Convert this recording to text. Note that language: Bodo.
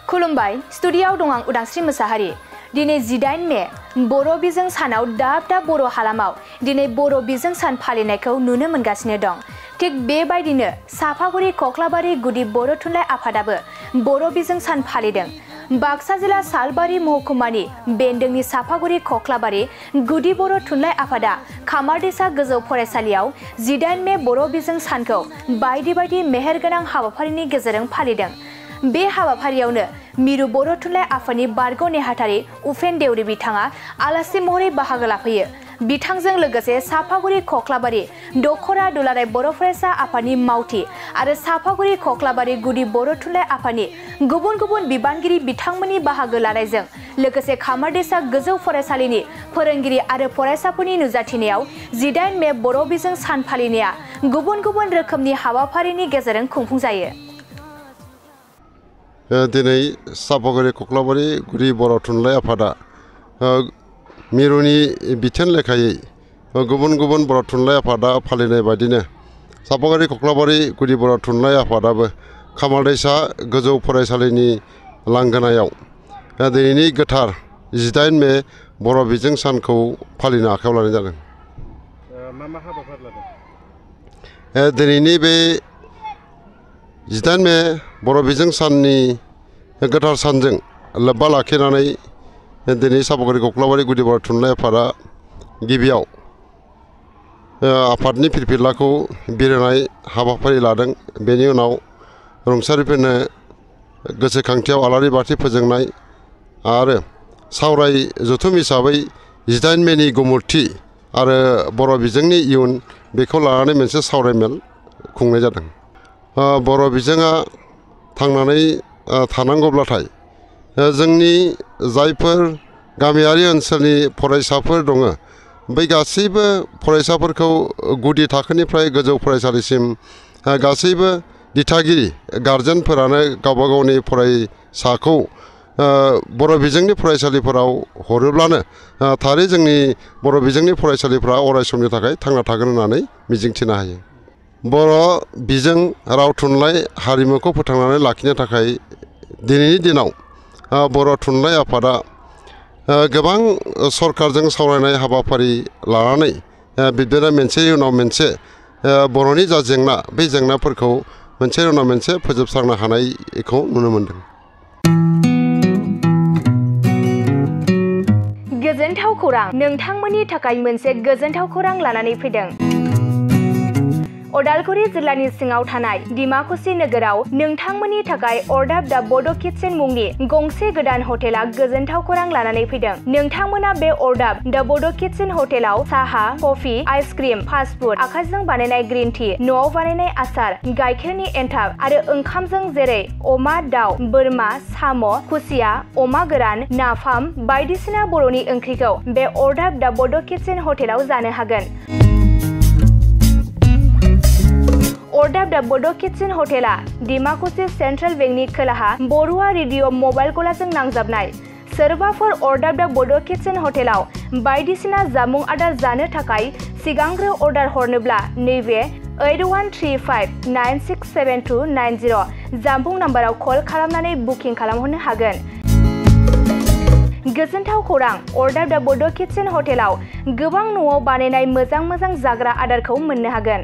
खुलुमबाय स्टुडिय'आव दं आं उदांस्रि मोसाहारि। दिनै 18 मे बर' बिजों सानाव दाब दाब बर' हालामाव दिनै बर' बिजों सान फालिनायखौ नुनो मोनगासिनो दं। थिग बेबायदिनो साफागुरि कक्लाबारि गुदि बर' थुनलाइ आफादाबो बर' बिजों सान फालिदों। बाक्सा जिल्ला सालबारि महकुमानि बेन्दोंनि साफागुरि कक्लाबारि गुदि बर' थुनलाइ आफादा खामारदैसा गोजौ फरायसालियाव 18 मे बर' बिजों सानखौ बायदि बायदि मेहेरगोनां हाबाफारिनि गेजेरजों फालिदों। बे हाबाफारियावनो मिरु बर' थुनलाइ आफादनि बारग' नेहाथारि उपेन देउरि बिथाङा आलासि महरै बाहागो लाफैयो। बिथांजों लोगोसे साफागुरि कक्लाबारि दखरा दुलाराय बर' फरायसा आफादनि मावथि आरो साफागुरि कक्लाबारि गुदि बर' थुनलाइ आफादनि गुबुन गुबुन बिबानगिरि बिथांमोननि बाहागो लानायजों लोगोसे खामारदैसा गोजौ फरायसालिनि फोरोंगिरि आरो फरायसाफोरनि नुजाथिनायाव 18 मे बर' बिजों सान फालिनाया गुबुन गुबुन रोखोमनि हाबाफारिनि गेजेरजों खुंफुंजायो। दिनै साफागुरि कक्लाबारि गुदि बर' थुनलाइ आफादा मिरुनि बिथोन लेखायै गुबुन गुबुन बर' थुनलाइ आफादा फालिनाय बायदिनो साफागुरि कक्लाबारि गुदि बर' थुनलाइ आफादाबो खामारदैसा गोजौ फरायसालिनि लांगोनायाव दिनैनि गोथार 18 मे बर' बिजों सानखौ फालिनो आखायाव लानाय जादों। मा मा हाबाफारि लादों? दिनैनि बे 18 मे बर' बिजों साननि गोथार सानजों लोब्बा लाखिनानै दिनै साफागुरि कक्लाबारि गुदि बर' थुनलाइ आफादा गिबियाव आफादनि फिरफिलाखौ बिरहोनाय हाबाफारि लादों। बेनि उनाव रुंसारिफोरनो गोसोखांथियाव आलारि बाथि फोजोंनाय आरो सावराय जथुम हिसाबै 18 मेनि गुमुरथि आरो बर' बिजोंनि इयुन बेखौ लानानै मोनसे सावरायमेल खुंनाय जादों। बर' बिजोङा थांनानै थानांगौब्लाथाय जोंनि जायफोर गामियारि ओनसोलनि फरायसाफोर दङ बै गासैबो फरायसाफोरखौ गुदि थाखोनिफ्राय गोजौ फरायसालिसिम गासैबो दिथागिरि गारजेनफोरानो गावबा गावनि फरायसाखौ बर' बिजोंनि फरायसालिफोराव हरोब्लानो थारै जोंनि बर' बिजोंनि फरायसालिफ्रा अराय समनि थाखाय थांना थागोन होननानै मिजिंथिनो हायो। बर' बिजों राव थुनलाइ हारिमुखौ फोथांनानै लाखिनो थाखाय दिनैनि दिनाव बर' थुनलाइ आफादा गोबां सरकारजों सावरायनाय हाबाफारि लानानै बिदिनो मोनसे उनाव मोनसे बर'नि जा जेंना बे जेंनाफोरखौ मोनसे उनाव मोनसे फोजोबस्रांनो हानायखौ नुनो मोन्दों। गोजोनथाव खौरां, नोंथांमोननि थाखाय मोनसे गोजोनथाव खौरां लानानै फैदों। उदालगुरि जिल्लानि सिङाव थानाय डिमाकुसि नोगोराव नोंथांमोननि थाखाय अरदाब दा बड' किटचेन मुंनि गंसे गोदान हटेला गोजोनथाव खौरां लानानै फैदों। नोंथांमोना बे अरदाब दा बड' किटचेन हटेलाव साहा, कफि, आइसक्रिम, फास्टफुड, आखाइजों बानायनाय ग्रिन टि, न'आव बानायनाय आसार, गाइखेरनि एन्थाब आरो ओंखामजों जेरै अमा, दाउ, बोरमा, साम', खुसिया, अमा गोरान, नाफाम बायदिसिना बर'नि ओंख्रिखौ बे अरदाब दा बड' किटचेन हटेलाव जानो हागोन। अरदाब दा बड' किटचेन हटेला डिमाकुसि सेन्ट्रेल बेंकनि खोलाहा बरुवा रेडिअ' मबाइल गलाजों नांजाबनाय। सोरबाफोर अरदाब दा बड' किटचेन हटेलाव बायदिसिना जामुं आदार जानो थाखाय सिगांग्रो अर्डार हरनोब्ला नैबे 8135967290 जामबुं नाम्बाराव कल खालामनानै बुकिं खालामहरनो हागोन। गोजोनथाव खौरां, अरदाब दा बड' किटचेन हटेलाव गोबां न'आव बानायनाय मोजां मोजां जाग्रा आदारखौ मोननो हागोन।